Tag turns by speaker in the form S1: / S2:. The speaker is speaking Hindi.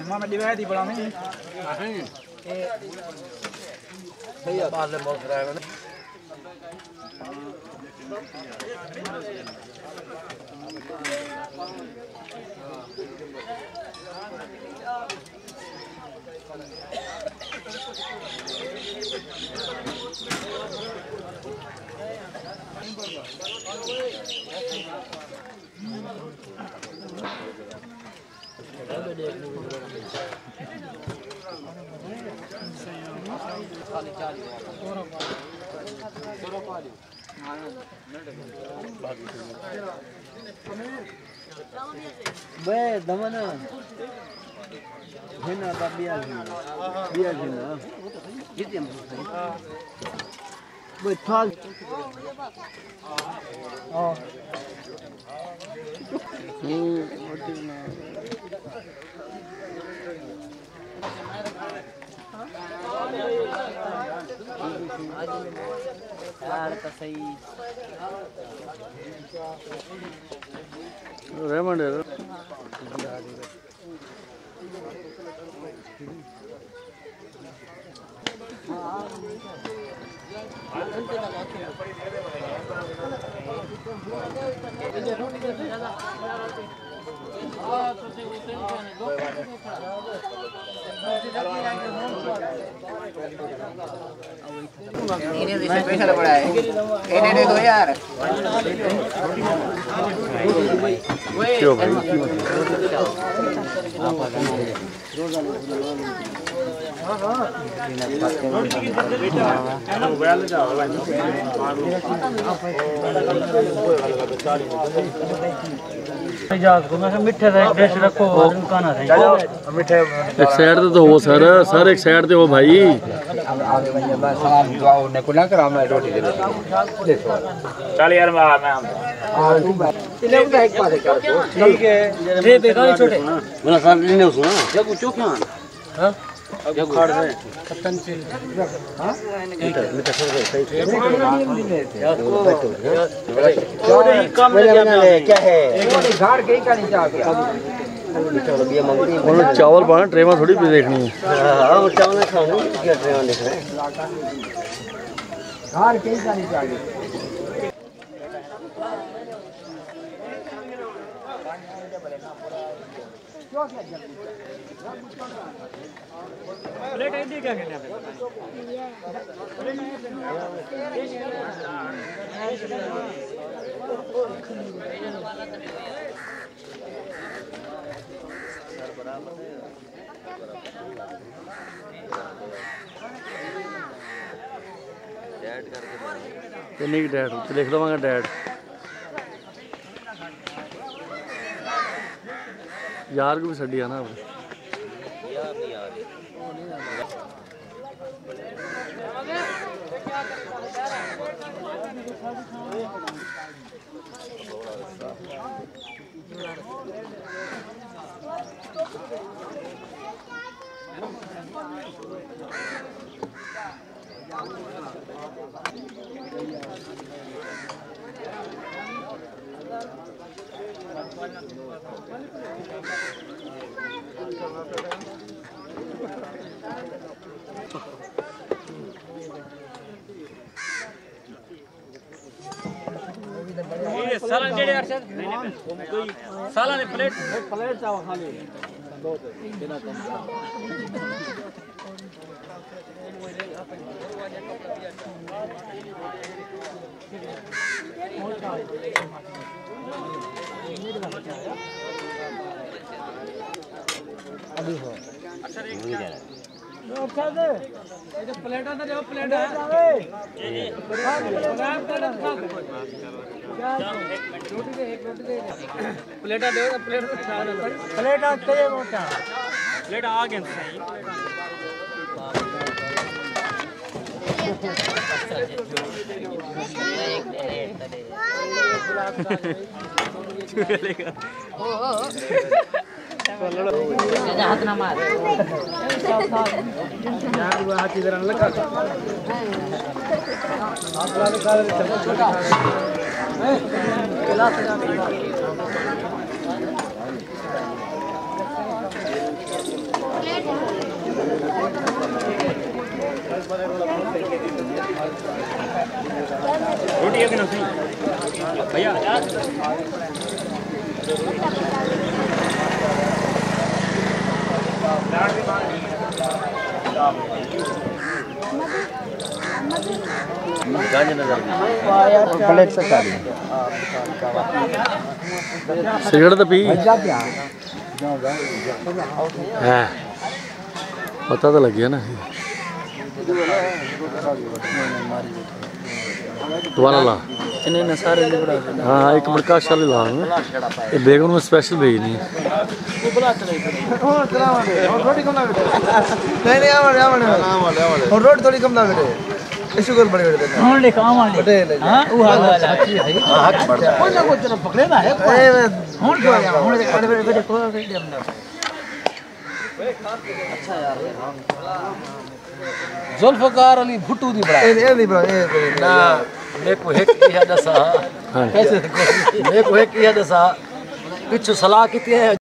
S1: Mama di bawah di bawah ni. Saya balik mau kerja mana? Baik, dah mana? Hena tak biar hena. Gitu yang betul. Oh. Betul na. यार तो सही रेमंड है
S2: इन्हें भी पैसा पड़ा है इन्हें दे दो यार
S3: क्यों भाई
S1: मिठे डिश रखो खाना मिठे
S3: एक साइड तो हो सर एक साइड पे हो भाई
S2: रोटी दे
S1: चल यार ठीक है ये बेकार छोटे
S3: मेरा सर लेने सुना
S1: जब चोखा हां जब खड़ रहे कप्तान से हां
S3: मीठा सर सही
S2: क्या है घर के का नहीं चाह
S3: चावल पाना ट्रे में थोड़ी भी देखनी है
S2: हां वो चावल खाओ क्या ट्रे में देख रहे हैं घर के का नहीं चाह
S1: प्लेट ऐसी क्या कहते हैं
S3: कितने की डैड लिख लवांगा डैड यार को भी छड़ी है ना
S1: सालन जेड़े यार सर कोई सालन ने प्लेट चाव खाली दो बिना कम अभी हो अच्छा एक अच्छा दे ये प्लेट अंदर देखो प्लेट है जी प्लेट दे प्लेट प्लेट चाहिए मोटा प्लेट आ गए सही हाथ ना मार यार वो हाथ इधर लगा आप वाले काले चम्मच लगा गिलास लगा रोटी है कि नहीं भैया?
S3: सिगरेट तो पी है, पता तो लग गया ना। दोबारा ला। हाँ एक प्रकाश वाले ला ये बेगन में स्पेशल भेजनी है।
S4: और रोटी थोड़ी कम ना बेटे शुगर बड़े बेटे हां ले काम वाले हां वो हाल वाला हक बढ़ता कोई ना कोई तरफ पकड़े ना है हुन को या हुन अरे बेटे को बेटे हमने अच्छा यार जुल्फकार अली भुट्टू दी बड़ा ए दी बड़ा ना मैं को एक ही दसा कैसे मैं को एक ही दसा कुछ सलाह की है।